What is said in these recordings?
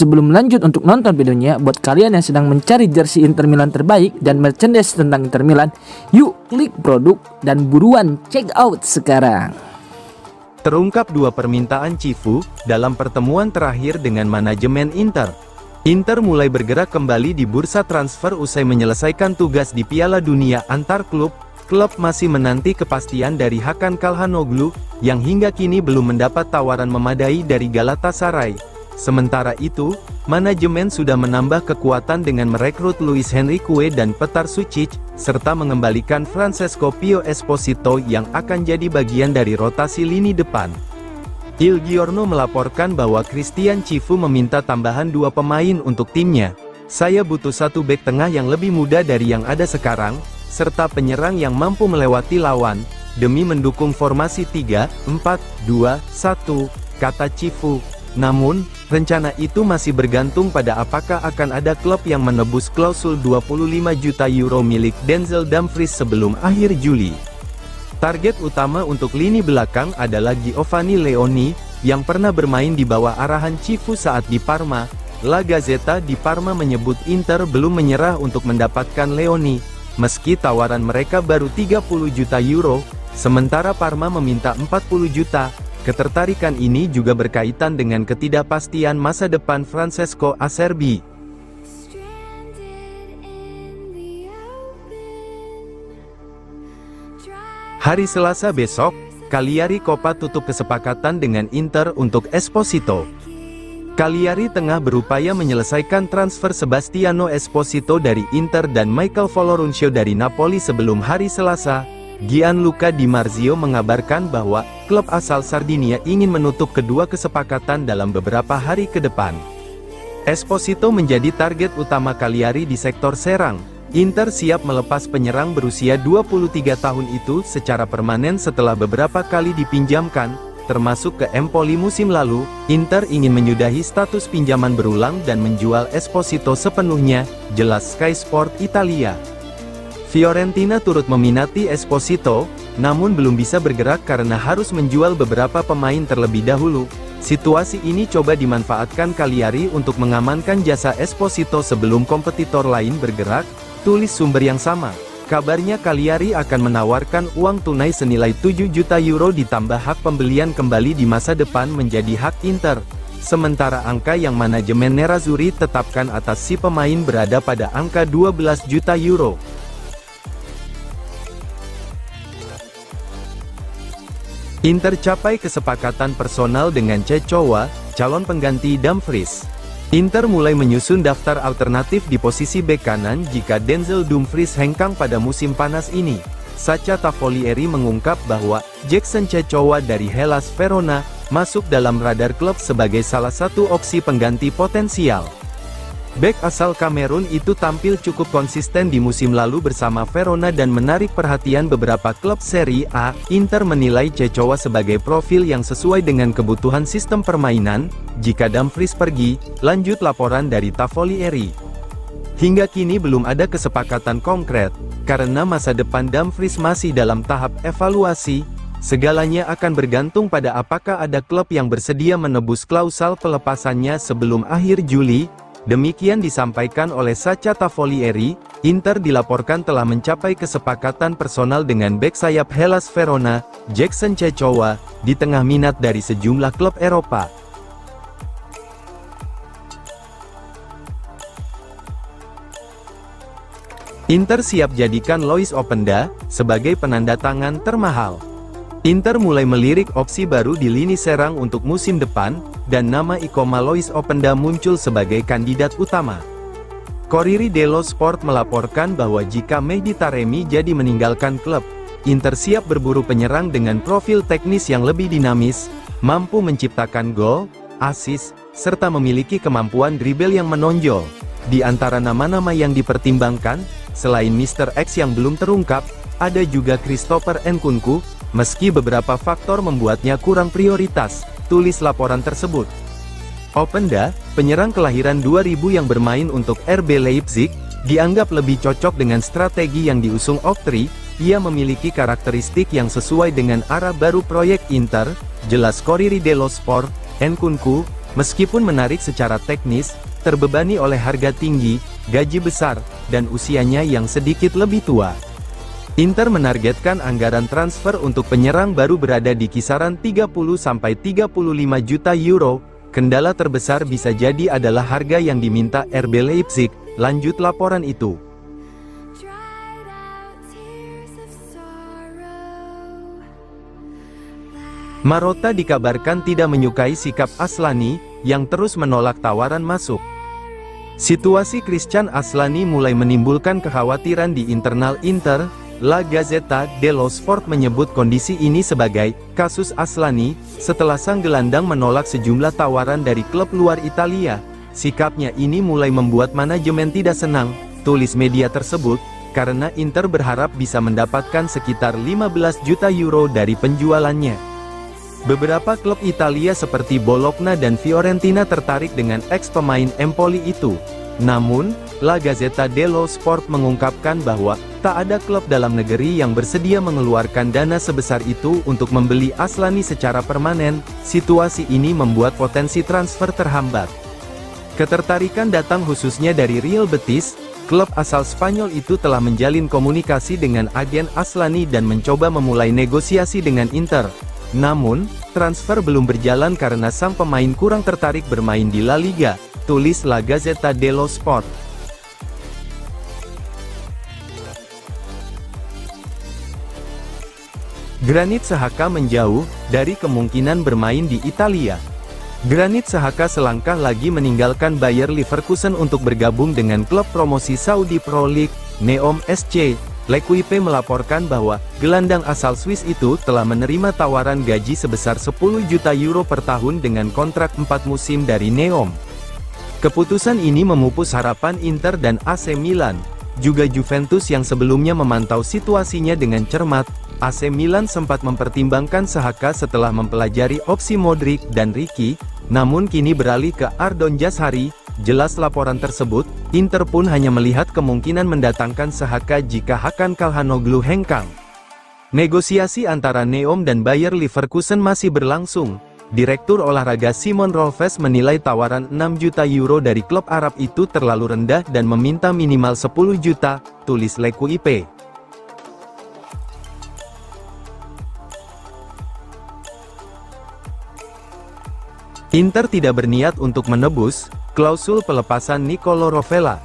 Sebelum lanjut untuk nonton videonya, buat kalian yang sedang mencari jersey Inter Milan terbaik dan merchandise tentang Inter Milan, yuk klik produk dan buruan check out sekarang. Terungkap dua permintaan Cifu dalam pertemuan terakhir dengan manajemen Inter. Inter mulai bergerak kembali di bursa transfer usai menyelesaikan tugas di Piala Dunia antar klub. Klub masih menanti kepastian dari Hakan Calhanoglu, yang hingga kini belum mendapat tawaran memadai dari Galatasaray. Sementara itu, manajemen sudah menambah kekuatan dengan merekrut Luis Henrique dan Petar Sucic, serta mengembalikan Francesco Pio Esposito yang akan jadi bagian dari rotasi lini depan. Il Giorno melaporkan bahwa Christian Cifu meminta tambahan 2 pemain untuk timnya. Saya butuh satu bek tengah yang lebih muda dari yang ada sekarang, serta penyerang yang mampu melewati lawan, demi mendukung formasi 3-4-2-1, kata Cifu. Namun, rencana itu masih bergantung pada apakah akan ada klub yang menebus klausul 25 juta euro milik Denzel Dumfries sebelum akhir Juli. Target utama untuk lini belakang adalah Giovanni Leoni, yang pernah bermain di bawah arahan Cifu saat di Parma. La Gazzetta di Parma menyebut Inter belum menyerah untuk mendapatkan Leoni, meski tawaran mereka baru 30 juta euro, sementara Parma meminta 40 juta. Ketertarikan ini juga berkaitan dengan ketidakpastian masa depan Francesco Acerbi. Hari Selasa besok, Cagliari Coppa tutup kesepakatan dengan Inter untuk Esposito. Cagliari tengah berupaya menyelesaikan transfer Sebastiano Esposito dari Inter dan Michael Folorunsho dari Napoli sebelum hari Selasa. Gianluca Di Marzio mengabarkan bahwa klub asal Sardinia ingin menutup kedua kesepakatan dalam beberapa hari ke depan. Esposito menjadi target utama Cagliari di sektor serang. Inter siap melepas penyerang berusia 23 tahun itu secara permanen setelah beberapa kali dipinjamkan, termasuk ke Empoli musim lalu. Inter ingin menyudahi status pinjaman berulang dan menjual Esposito sepenuhnya, jelas Sky Sport Italia. Fiorentina turut meminati Esposito, namun belum bisa bergerak karena harus menjual beberapa pemain terlebih dahulu. Situasi ini coba dimanfaatkan Cagliari untuk mengamankan jasa Esposito sebelum kompetitor lain bergerak, tulis sumber yang sama. Kabarnya Cagliari akan menawarkan uang tunai senilai 7 juta euro ditambah hak pembelian kembali di masa depan menjadi hak Inter. Sementara angka yang manajemen Nerazzurri tetapkan atas si pemain berada pada angka 12 juta euro. Inter capai kesepakatan personal dengan Cecowa, calon pengganti Dumfries. Inter mulai menyusun daftar alternatif di posisi bek kanan jika Denzel Dumfries hengkang pada musim panas ini. Sacha Tavolieri mengungkap bahwa Jackson Cecowa dari Hellas Verona masuk dalam radar klub sebagai salah satu opsi pengganti potensial. Bek asal Kamerun itu tampil cukup konsisten di musim lalu bersama Verona dan menarik perhatian beberapa klub Serie A. Inter menilai Cecowa sebagai profil yang sesuai dengan kebutuhan sistem permainan. Jika Dumfries pergi, lanjut laporan dari Tavolieri. Hingga kini belum ada kesepakatan konkret, karena masa depan Dumfries masih dalam tahap evaluasi. Segalanya akan bergantung pada apakah ada klub yang bersedia menebus klausal pelepasannya sebelum akhir Juli. Demikian disampaikan oleh Sacha Tavolieri. Inter dilaporkan telah mencapai kesepakatan personal dengan bek sayap Hellas Verona, Jackson Cecowa, di tengah minat dari sejumlah klub Eropa. Inter siap jadikan Lois Openda sebagai penanda tangan termahal. Inter mulai melirik opsi baru di lini serang untuk musim depan, dan nama Ikoma Lois Openda muncul sebagai kandidat utama. Corriere dello Sport melaporkan bahwa jika Mehdi Taremi jadi meninggalkan klub, Inter siap berburu penyerang dengan profil teknis yang lebih dinamis, mampu menciptakan gol, assist, serta memiliki kemampuan dribble yang menonjol. Di antara nama-nama yang dipertimbangkan, selain Mr. X yang belum terungkap, ada juga Christopher Nkunku, meski beberapa faktor membuatnya kurang prioritas, tulis laporan tersebut. Openda, penyerang kelahiran 2000 yang bermain untuk RB Leipzig, dianggap lebih cocok dengan strategi yang diusung Oktri. Ia memiliki karakteristik yang sesuai dengan arah baru proyek Inter, jelas Corriere dello Sport. Nkunku, Meskipun menarik secara teknis, terbebani oleh harga tinggi, gaji besar, dan usianya yang sedikit lebih tua. Inter menargetkan anggaran transfer untuk penyerang baru berada di kisaran 30-35 juta euro. Kendala terbesar bisa jadi adalah harga yang diminta RB Leipzig, lanjut laporan itu. Marotta dikabarkan tidak menyukai sikap Aslani, yang terus menolak tawaran masuk. Situasi Christian Aslani mulai menimbulkan kekhawatiran di internal Inter. La Gazzetta dello Sport menyebut kondisi ini sebagai kasus Aslani, setelah sang gelandang menolak sejumlah tawaran dari klub luar Italia. Sikapnya ini mulai membuat manajemen tidak senang, tulis media tersebut, karena Inter berharap bisa mendapatkan sekitar 15 juta euro dari penjualannya. Beberapa klub Italia seperti Bologna dan Fiorentina tertarik dengan ex-pemain Empoli itu. Namun, La Gazzetta dello Sport mengungkapkan bahwa tak ada klub dalam negeri yang bersedia mengeluarkan dana sebesar itu untuk membeli Aslani secara permanen. Situasi ini membuat potensi transfer terhambat. Ketertarikan datang khususnya dari Real Betis. Klub asal Spanyol itu telah menjalin komunikasi dengan agen Aslani dan mencoba memulai negosiasi dengan Inter. Namun, transfer belum berjalan karena sang pemain kurang tertarik bermain di La Liga, tulis La Gazzetta dello Sport. Granit Xhaka menjauh dari kemungkinan bermain di Italia. Granit Xhaka selangkah lagi meninggalkan Bayer Leverkusen untuk bergabung dengan klub promosi Saudi Pro League, Neom SC. L'Equipe melaporkan bahwa gelandang asal Swiss itu telah menerima tawaran gaji sebesar 10 juta euro per tahun dengan kontrak 4 musim dari Neom. Keputusan ini memupus harapan Inter dan AC Milan. Juga Juventus yang sebelumnya memantau situasinya dengan cermat. AC Milan sempat mempertimbangkan Xhaka setelah mempelajari opsi Modric dan Ricky, namun kini beralih ke Ardon Jashari. Jelas laporan tersebut, Inter pun hanya melihat kemungkinan mendatangkan Xhaka jika Hakan Calhanoglu hengkang. Negosiasi antara Neom dan Bayer Leverkusen masih berlangsung. Direktur olahraga Simon Rolfes menilai tawaran 6 juta euro dari klub Arab itu terlalu rendah dan meminta minimal 10 juta, tulis L'Equipe. Inter tidak berniat untuk menebus klausul pelepasan Nicolo Rovella.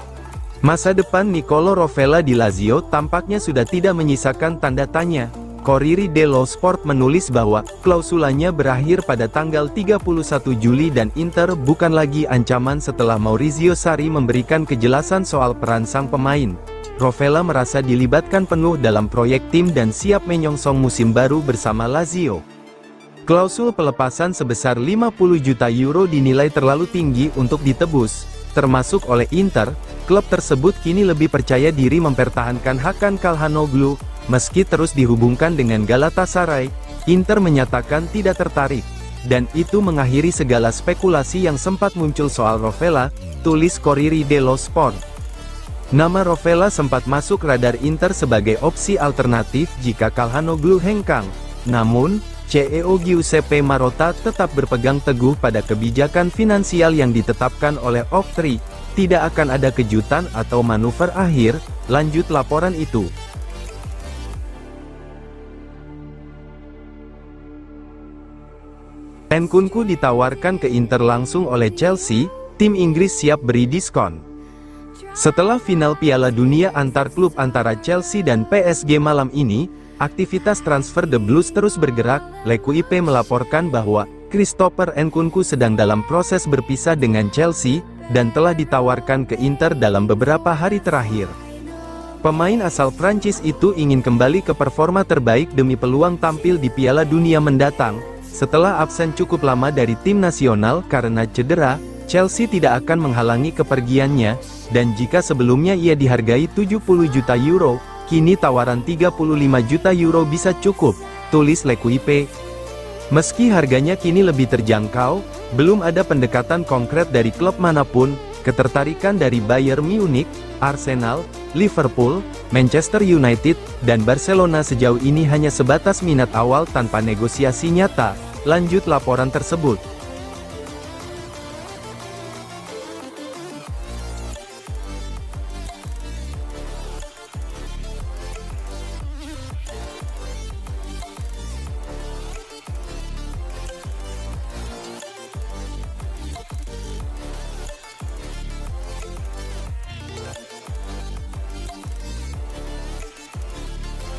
Masa depan Nicolo Rovella di Lazio tampaknya sudah tidak menyisakan tanda tanya. Corriere dello Sport menulis bahwa klausulanya berakhir pada tanggal 31 Juli dan Inter bukan lagi ancaman setelah Maurizio Sarri memberikan kejelasan soal peran sang pemain. Rovella merasa dilibatkan penuh dalam proyek tim dan siap menyongsong musim baru bersama Lazio. Klausul pelepasan sebesar 50 juta euro dinilai terlalu tinggi untuk ditebus, termasuk oleh Inter. Klub tersebut kini lebih percaya diri mempertahankan Hakan Calhanoglu, meski terus dihubungkan dengan Galatasaray. Inter menyatakan tidak tertarik, dan itu mengakhiri segala spekulasi yang sempat muncul soal Rovella, tulis Corriere dello Sport. Nama Rovella sempat masuk radar Inter sebagai opsi alternatif jika Calhanoglu hengkang. Namun, CEO Giuseppe Marotta tetap berpegang teguh pada kebijakan finansial yang ditetapkan oleh Oak-Tree. Tidak akan ada kejutan atau manuver akhir, lanjut laporan itu. Nkunku ditawarkan ke Inter langsung oleh Chelsea, tim Inggris siap beri diskon. Setelah final Piala Dunia antar klub antara Chelsea dan PSG malam ini, aktivitas transfer The Blues terus bergerak. L'Equipe melaporkan bahwa Christopher Nkunku sedang dalam proses berpisah dengan Chelsea, dan telah ditawarkan ke Inter dalam beberapa hari terakhir. Pemain asal Prancis itu ingin kembali ke performa terbaik demi peluang tampil di Piala Dunia mendatang. Setelah absen cukup lama dari tim nasional karena cedera, Chelsea tidak akan menghalangi kepergiannya, dan jika sebelumnya ia dihargai 70 juta euro, kini tawaran 35 juta euro bisa cukup, tulis L'Equipe. Meski harganya kini lebih terjangkau, belum ada pendekatan konkret dari klub manapun. Ketertarikan dari Bayern Munich, Arsenal, Liverpool, Manchester United, dan Barcelona sejauh ini hanya sebatas minat awal tanpa negosiasi nyata, lanjut laporan tersebut.